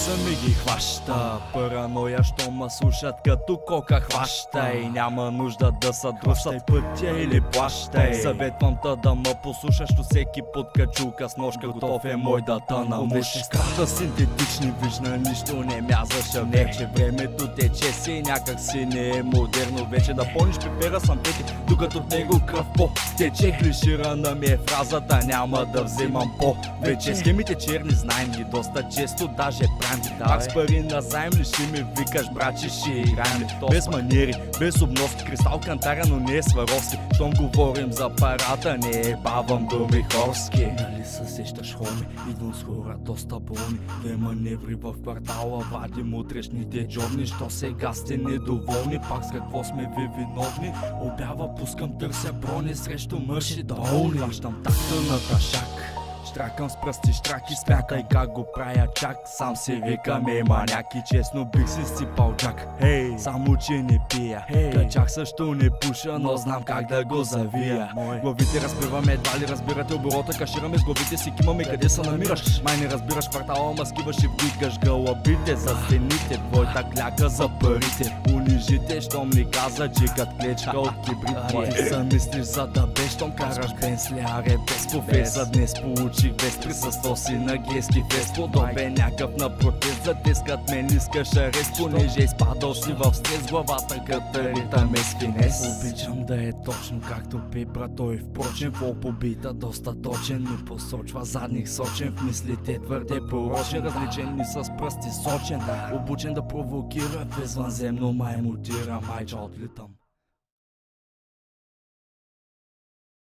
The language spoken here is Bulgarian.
Ужаса ми ги хваща, параноя, що ма слушат като кока хваща. И няма нужда да са дружат пътя или плащай. Съветвам те да ме послушаш, що всеки под качулка с ножка готов е мой да те намуши. Страта синтетични, вижна нищо не мязаше вече. Времето тече си, някак си не е модерно вече. Да помниш пипера съм пети, докато от него кръв по тече. Клиширана ми е фразата, няма да вземам вече. Схемите черни знаем ги доста често, даже правим ги. Пак с пари назаем ли ще ми викаш, брачи, ще играем ли? Без маниери, без обноски, кристал кантара, но не е Сваровски. Щом говорим за парата, не е бавам думи хорски. Нали се сещаш, хоми, идвам с хора доста болни. Две маневри в квартала, вадим утрешните джобни. Що сега сте недоволни, пак с какво сме ви виновни? Обява пускам, търся брони срещу мъж и долни. Хващам такта на ташак, штракам с пръсти штраки, смятай как го правя чак. Сам си викам маняк и честно бих си сипал джак. Само че не пия, качак също не пуша, но знам как да го завия. Главите разпиваме, едва ли разбирате оборота, кашираме с главите си, кимаме къде се намираш. Май не разбираш квартала, ма скиваш и вдигаш гълъбите за стените, твоята кляка за парите. Унижите, щом ни каза, джикат клечка от кибрит. Ти са мислиш за да бе, щом караш Бенсли, аре без професа. Днес получих вест, присъствал си на гейски фест. Подобен някакъв на протест, затискат мен, искаш арест, понеже изпадал си в стрес, главата катарита ме с финес. Обичам да е точно както пипра той, впрочем в побита доста точен, ми посочва задник сочен, в мислите твърде порочен, различен ми с пръсти сочен, обучен да провокира, в извънземно май мутира, майча отлитам.